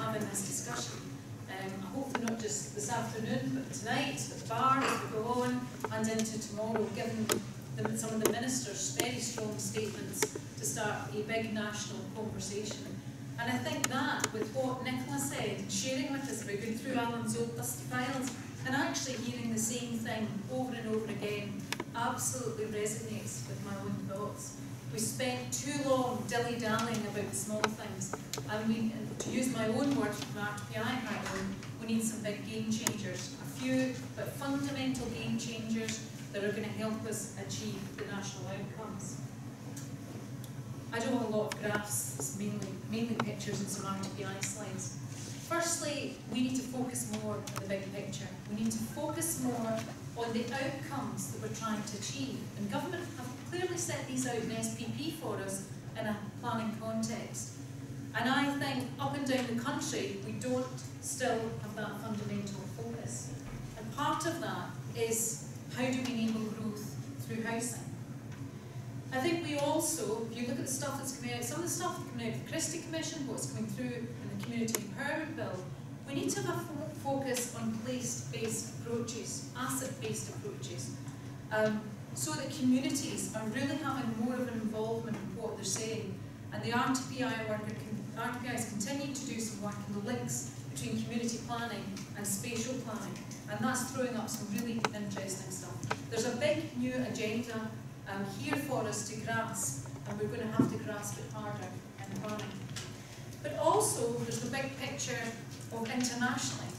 having this discussion. Hopefully not just this afternoon, but tonight, at the bar, as we go on, and into tomorrow, given some of the ministers' very strong statements to start a big national conversation. And I think that, with what Nicola said, sharing with us about going through Alan's old dusty files, and actually hearing the same thing over and over again, absolutely resonates with my own thoughts. We spent too long dilly-dallying about the small things, and to use my own word from RTPI background, we need some big game changers, a few but fundamental game changers that are going to help us achieve the national outcomes. I don't have a lot of graphs, it's mainly pictures and some RTPI slides. Firstly, we need to focus more on the big picture. We need to focus more on the outcomes that we're trying to achieve. And government have clearly set these out in SPP for us in a planning context. And I think up and down the country, we don't still have that fundamental focus. And part of that is, how do we enable growth through housing? I think we also, if you look at the stuff that's coming out, some of the stuff that's coming out of the Christie Commission, what's coming through in the Community Empowerment Bill, we need to have a focus on place-based approaches, asset-based approaches, so that communities are really having more of an involvement in what they're saying. And the RTPI has continued to do some work in the links between community planning and spatial planning, and that's throwing up some really interesting stuff. There's a big new agenda here for us to grasp, and we're going to have to grasp it harder in planning. But also, there's the big picture of internationally.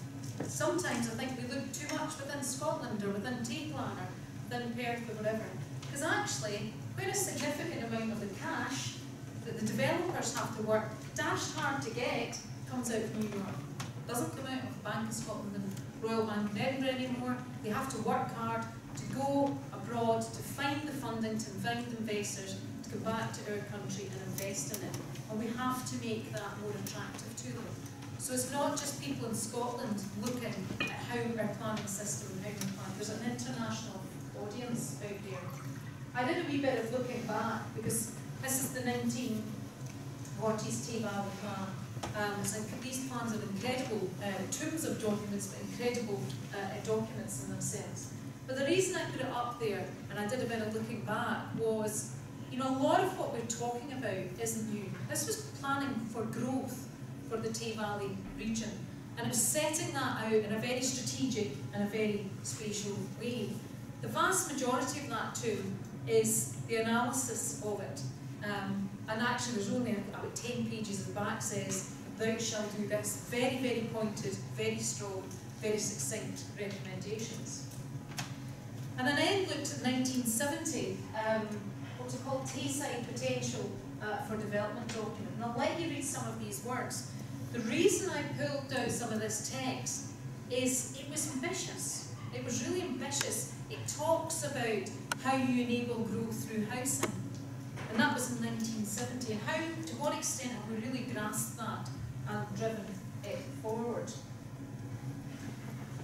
Sometimes I think we look too much within Scotland or within TAYPlan or within Perth or whatever, because actually, quite a significant amount of the cash that the developers have to work dashed hard to get comes out of New York. It doesn't come out of the Bank of Scotland and Royal Bank in Edinburgh anymore. They have to work hard to go abroad, to find the funding, to find investors, to come back to our country and invest in it. And we have to make that more attractive to them. So it's not just people in Scotland looking at how our planning system and how we plan. There's an international audience out there. I did a wee bit of looking back, because this is the 1940s Tay Valley Plan. So these plans are incredible tombs of documents, but incredible documents in themselves. But the reason I put it up there, and I did a bit of looking back, was, you know, a lot of what we're talking about isn't new. This was planning for growth for the Tay Valley region, and it was setting that out in a very strategic and a very spatial way. The vast majority of that too is the analysis of it, and actually there's only about 10 pages at the back says, thou shalt do this. Very, very pointed, very strong, very succinct recommendations. And I then looked at 1970, what's it called, Tayside Potential for Development document. And I'll let you read some of these words. The reason I pulled out some of this text is it was ambitious. It was really ambitious. It talks about how you enable growth through housing. And that was in 1970. And how, to what extent have we really grasped that and driven it forward?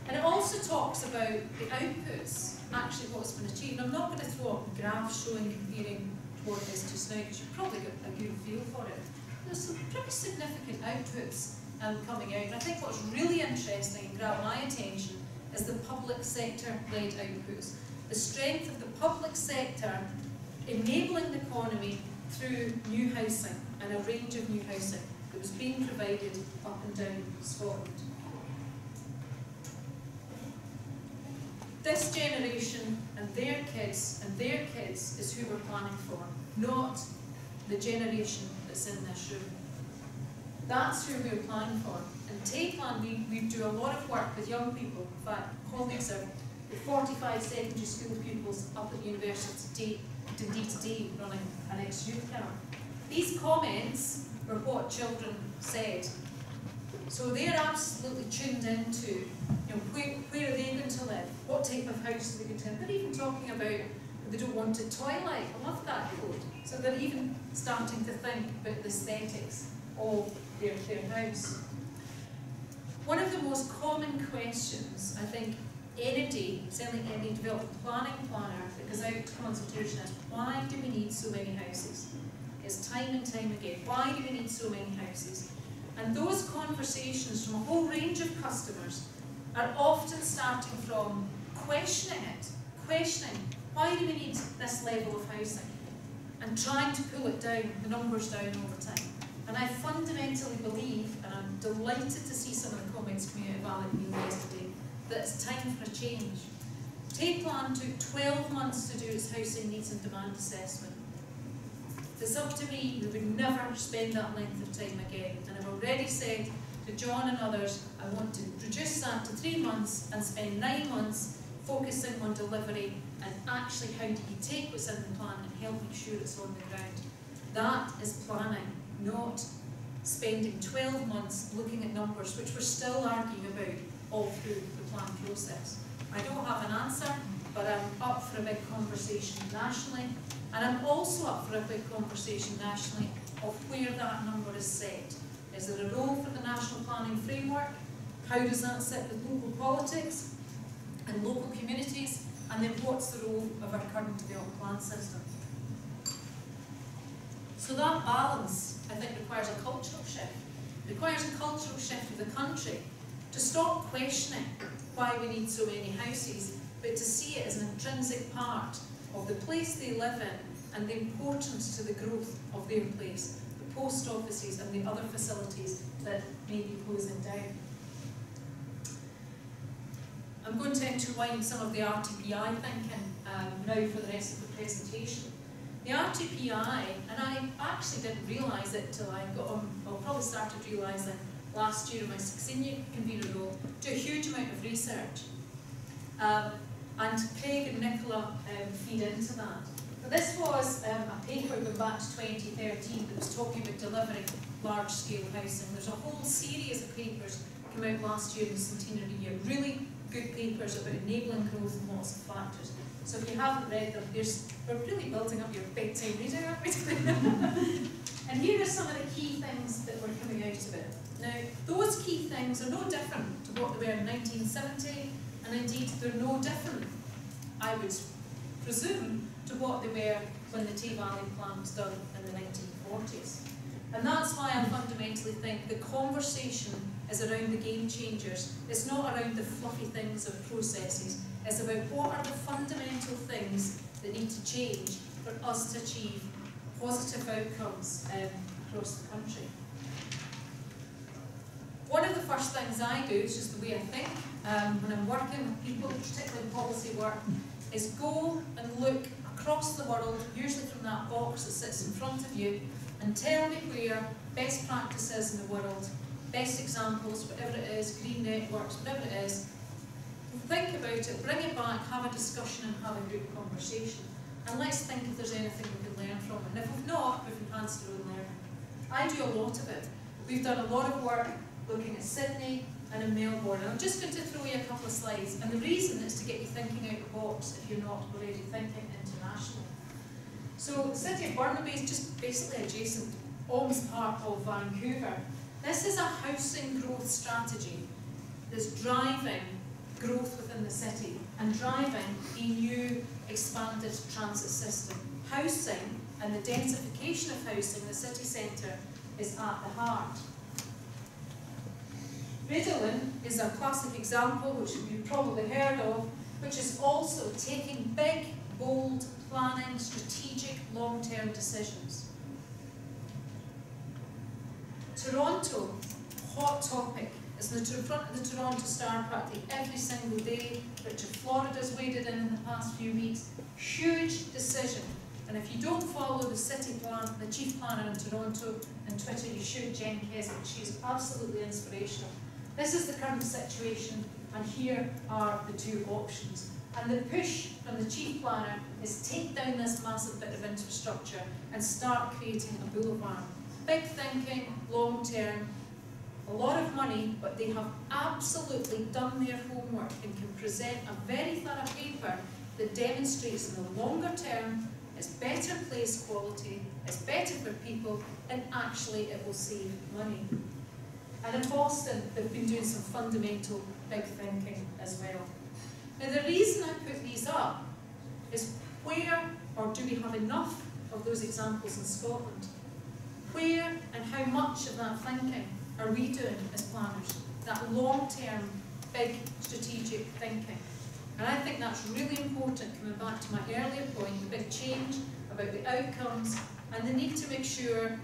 And it also talks about the outputs, actually what's been achieved. And I'm not going to throw up graphs showing, comparing to what it is just now, because you've probably got a good feel for it. There's some pretty significant outputs coming out. And I think what's really interesting and grabbed my attention is the public sector-led outputs. The strength of the public sector enabling the economy through new housing and a range of new housing that was being provided up and down Scotland. This generation and their kids is who we're planning for, not the generation that's in this room. That's who we're planning for. In TAYPlan, we do a lot of work with young people. In fact, colleagues are the 45 secondary school pupils up at university today running an ex-youth camp. These comments were what children said. So they're absolutely tuned into, you know, where are they going to live? What type of house are they going to live? They're even talking about they don't want a toilet. I love that quote. So they're even starting to think about the aesthetics of their house. One of the most common questions, I think, certainly any development planning planner that goes out to consultation is, why do we need so many houses? It's time and time again. Why do we need so many houses? And those conversations from a whole range of customers are often starting from questioning why do we need this level of housing, and trying to pull it down, the numbers down over time. And I fundamentally believe, and I'm delighted to see some of the comments coming out of Alec Neil yesterday, that it's time for a change. TAYPlan took 12 months to do its housing needs and demand assessment. If it's up to me, we would never spend that length of time again. And I've already said to John and others, I want to reduce that to 3 months and spend 9 months focusing on delivery and actually how do you take what's in the plan and help make sure it's on the ground. That is planning, not spending 12 months looking at numbers which we're still arguing about all through the plan process. I don't have an answer, but I'm up for a big conversation nationally, and I'm also up for a big conversation nationally of where that number is set. Is there a role for the National Planning Framework? How does that sit with local politics and local communities? And then what's the role of our current development plan system? So that balance, I think, requires a cultural shift. It requires a cultural shift of the country to stop questioning why we need so many houses, but to see it as an intrinsic part of the place they live in and the importance to the growth of their place, the post offices and the other facilities that may be closing down. I'm going to intertwine some of the RTPI thinking now for the rest of the presentation. The RTPI, and I actually didn't realise it till I got on, well, probably started realising last year in my 16-year convener role, do a huge amount of research. And Craig and Nicola feed into that. But this was a paper going back to 2013 that was talking about delivering large-scale housing. There's a whole series of papers come out last year in the centenary year, really good papers about enabling growth and lots of factors. So if you haven't read them, we're really building up your bedtime reading, aren't we? And here are some of the key things that were coming out of it. Now, those key things are no different to what they were in 1970, and indeed they're no different, I would presume, to what they were when the Tay Valley Plan was done in the 1940s. And that's why I fundamentally think the conversation is around the game changers. It's not around the fluffy things of processes. It's about what are the fundamental things that need to change for us to achieve positive outcomes across the country. One of the first things I do, it's just the way I think, when I'm working with people, particularly in policy work, is go and look across the world, usually from that box that sits in front of you, and tell me where best practices in the world, best examples, whatever it is, green networks, whatever it is, think about it, bring it back, have a discussion and have a group conversation. And let's think if there's anything we can learn from it. And if we've not, we've enhanced our own learning. I do a lot of it. We've done a lot of work looking at Sydney and in Melbourne. And I'm just going to throw you a couple of slides. And the reason is to get you thinking out the box if you're not already thinking internationally. So the city of Burnaby is just basically adjacent, almost part of Vancouver. This is a housing growth strategy that's driving growth within the city and driving a new expanded transit system. Housing and the densification of housing in the city centre is at the heart. Riddlin is a classic example which you've probably heard of, which is also taking big, bold, planning, strategic, long-term decisions. Toronto, hot topic. It's in the front of the Toronto Star practically every single day. Richard Florida's waded in the past few weeks. Huge decision. And if you don't follow the city plan, the chief planner in Toronto on Twitter, you should. Jen Keswick. She's absolutely inspirational. This is the current situation, and here are the two options. And the push from the chief planner is take down this massive bit of infrastructure and start creating a boulevard. Big thinking, long term. A lot of money, but they have absolutely done their homework and can present a very thorough paper that demonstrates in the longer term it's better place quality, it's better for people, and actually it will save money. And in Boston, they've been doing some fundamental big thinking as well. Now the reason I put these up is where, or do we have enough of those examples in Scotland? Where and how much of that thinking are we doing as planners? That long-term, big strategic thinking. And I think that's really important, coming back to my earlier point, the big change about the outcomes and the need to make sure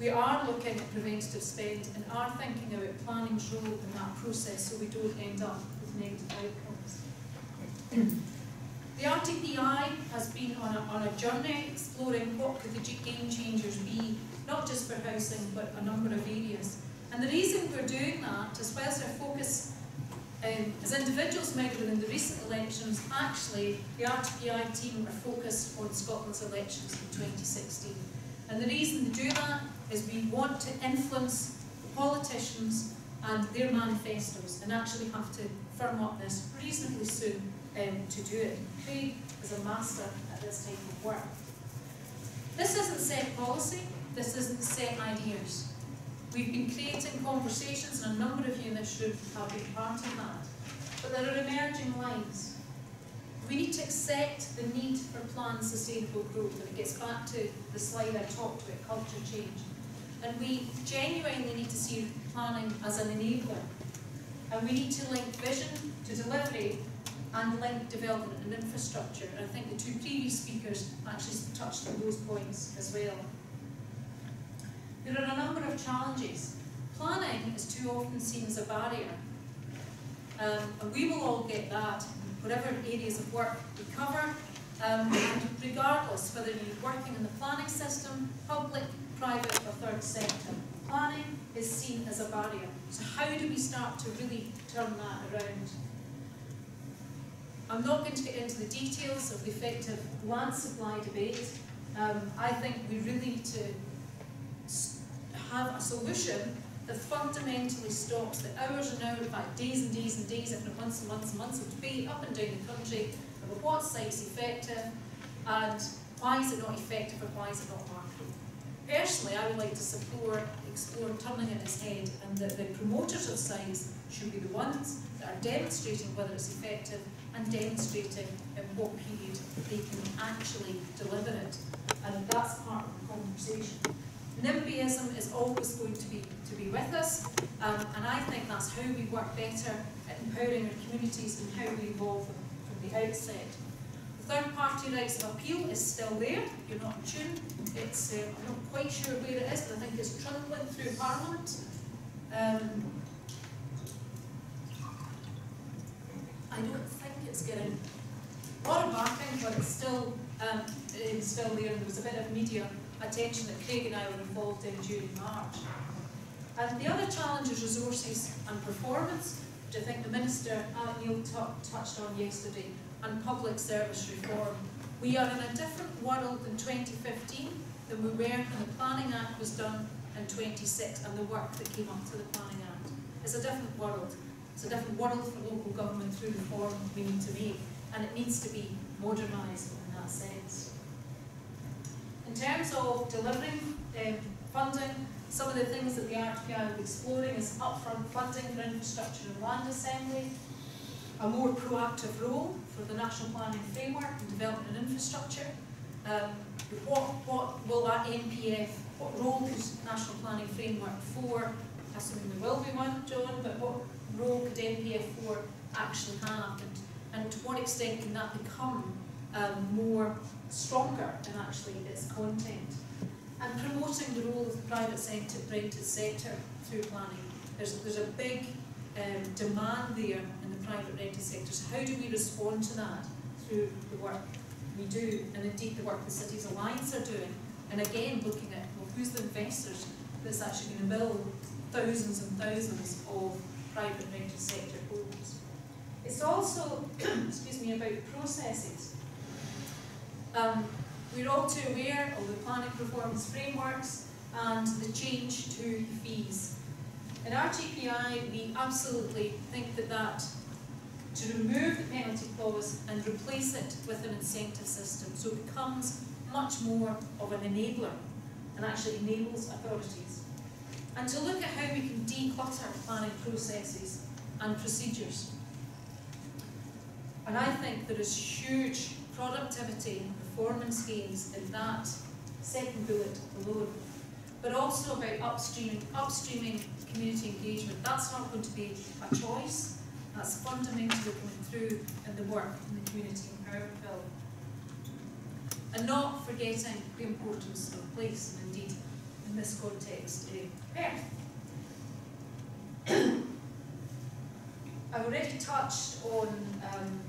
we are looking at preventative spend and are thinking about planning's role in that process so we don't end up with negative outcomes. The RTPI has been on a journey exploring what could the game changers be, not just for housing but a number of areas. And the reason we're doing that, as well as our focus as individuals measured in the recent elections, actually the RTPI team are focused on Scotland's elections in 2016. And the reason to do that is we want to influence politicians and their manifestos and actually have to firm up this reasonably soon to do it. Craig is a master at this type of work. This isn't set policy, this isn't set ideas. We've been creating conversations, and a number of you in this room have been part of that. But there are emerging lines. We need to accept the need for planned sustainable growth, and it gets back to the slide I talked about, culture change. And we genuinely need to see planning as an enabler. And we need to link vision to delivery and link development and infrastructure. And I think the two previous speakers actually touched on those points as well. There are a number of challenges. Planning is too often seen as a barrier. And we will all get that, whatever areas of work we cover, and regardless whether you're working in the planning system, public, private or third sector, planning is seen as a barrier. So how do we start to really turn that around? I'm not going to get into the details of the effective land supply debate. I think we really need to have a solution that fundamentally stops the hours and hours, in fact days and days and days, if not months and months and months of debate up and down the country about what site's effective and why is it not effective or why is it not marketable. Personally, I would like to explore turning it its head, and that the promoters of sites should be the ones that are demonstrating whether it's effective and demonstrating in what period they can actually deliver it. And that's part of the conversation. NIMBYism is always going to be with us, and I think that's how we work better at empowering our communities and how we evolve them from the outset. The third party rights of appeal is still there. You're not in tune. It's I'm not quite sure where it is, but I think it's trundling through Parliament. I don't think it's getting a lot of backing, but it's still there. And there was a bit of media attention that Craig and I were involved in during March. And the other challenge is resources and performance, which I think the Minister, Neil, touched on yesterday, and public service reform. We are in a different world in 2015 than we were when the Planning Act was done in 2006 and the work that came up to the Planning Act. It's a different world. It's a different world for local government through the reform we need to make, and it needs to be modernised in that sense. In terms of delivering funding, some of the things that the RTPI will be exploring is upfront funding for infrastructure and land assembly, a more proactive role for the National Planning Framework and development and infrastructure. What will that NPF, what role is National Planning Framework 4, assuming there will be one, John, but what role could NPF 4 actually have, and to what extent can that become more stronger in actually its content? And promoting the role of the private sector through planning. There's a big demand there in the private rented sector. So how do we respond to that through the work we do, and indeed the work the Cities Alliance are doing? And again, looking at, well, who's the investors that's actually going to build thousands and thousands of private rented sector homes. It's also, excuse me, about processes. We're all too aware of the planning performance frameworks and the change to fees. In RTPI, we absolutely think that to remove the penalty clause and replace it with an incentive system, so it becomes much more of an enabler and actually enables authorities. And to look at how we can declutter planning processes and procedures. And I think there is huge productivity and performance gains in that second bullet alone. but also about upstreaming community engagement. That's not going to be a choice. That's fundamentally coming through in the work in the community empowerment bill. And not forgetting the importance of place, and indeed, in this context, Perth. I've already touched on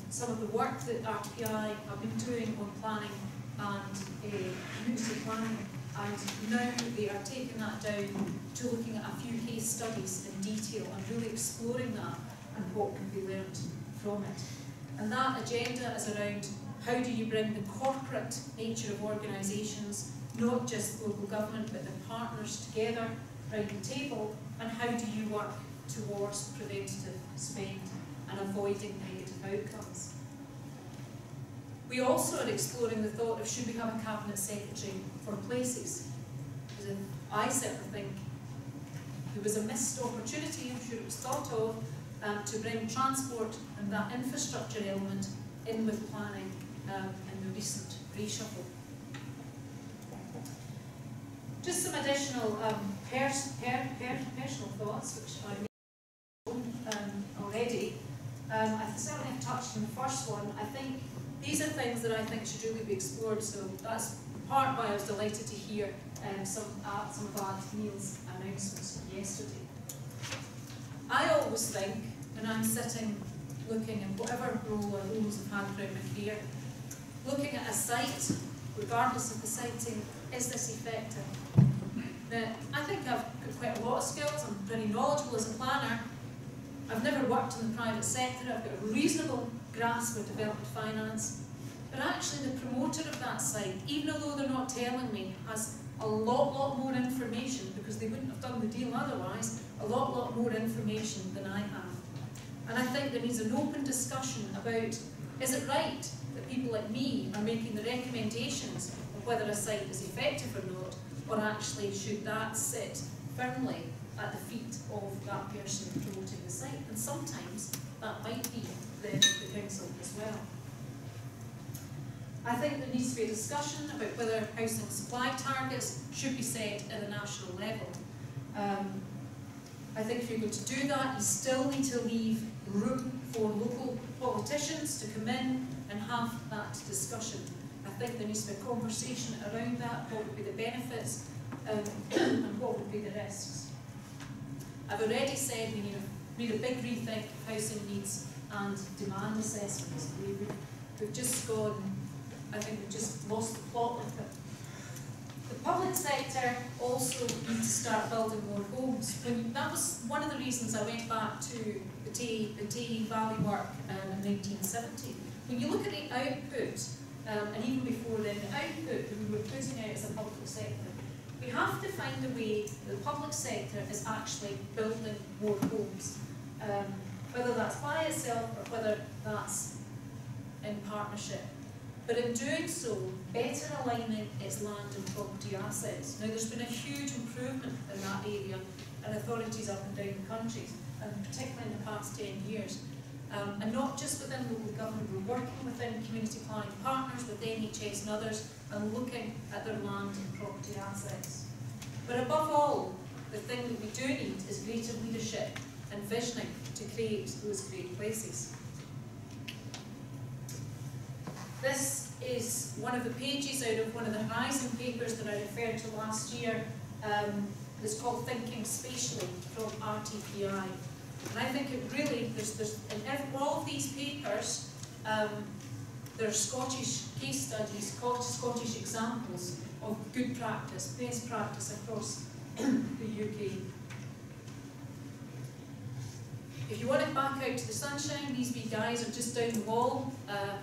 some of the work that RTPI have been doing on planning and community planning, and now they are taking that down to looking at a few case studies in detail and really exploring that and what can be learned from it. And that agenda is around how do you bring the corporate nature of organisations, not just local government, but the partners together around the table, and how do you work towards preventative spend and avoiding negative outcomes. We also are exploring the thought of should we have a cabinet secretary for places. Because I certainly think there was a missed opportunity, I'm sure it was thought of, to bring transport and that infrastructure element in with planning in the recent reshuffle. Just some additional personal thoughts, which I already. I certainly have touched on the first one. I think these are things that I think should really be explored, so that's part why I was delighted to hear some of Neil's announcements yesterday. I always think, when I'm sitting looking at whatever role or roles I've had throughout my career, looking at a site, regardless of the siting, is this effective? Now, I think I've got quite a lot of skills, I'm pretty knowledgeable as a planner. I've never worked in the private sector, I've got a reasonable grasp of development finance, but actually the promoter of that site, even though they're not telling me, has a lot more information, because they wouldn't have done the deal otherwise, a lot more information than I have. And I think there needs an open discussion about, is it right that people like me are making the recommendations of whether a site is effective or not, or actually should that sit firmly at the feet of that person promoting the site? And sometimes that might be the council as well. I think there needs to be a discussion about whether housing supply targets should be set at a national level. I think if you're going to do that, you still need to leave room for local politicians to come in and have that discussion. I think there needs to be a conversation around that, what would be the benefits and what would be the risks. I've already said we need a big rethink of housing needs and demand assessments. We've just gone, I think we've just lost the plot with it. The public sector also needs to start building more homes. That was one of the reasons I went back to the Tay Valley work in 1970. When you look at the output, and even before then, the output that we were putting out as a public sector, we have to find a way that the public sector is actually building more homes. Whether that's by itself or whether that's in partnership. But in doing so, better aligning its land and property assets. Now there's been a huge improvement in that area and authorities up and down the country, and particularly in the past 10 years. And not just within local government, we're working within community planning partners, with NHS and others, and looking at their land and property assets. But above all, the thing that we do need is greater leadership and visioning to create those great places. This is one of the pages out of one of the Horizon papers that I referred to last year. It's called Thinking Spatially from RTPI. And I think it really, in all of these papers, there are Scottish case studies, Scottish examples of good practice, best practice across the UK. If you want it back out to the sunshine, these wee guys are just down the wall,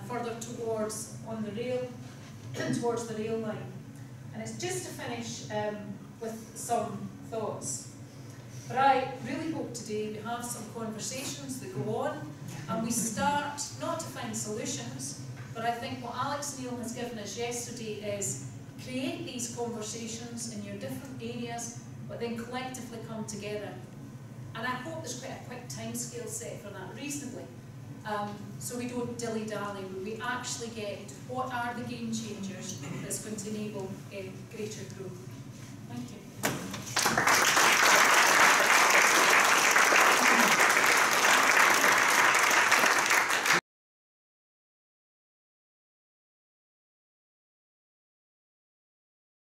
further towards on the rail, towards the rail line. And it's just to finish with some thoughts. But I really hope today we have some conversations that go on, and we start not to find solutions, but I think what Alex Neil has given us yesterday is create these conversations in your different areas, but then collectively come together. And I hope there's quite a quick timescale set for that, reasonably, so we don't dilly-dally, but we actually get what are the game changers that's going to enable greater growth. Thank you.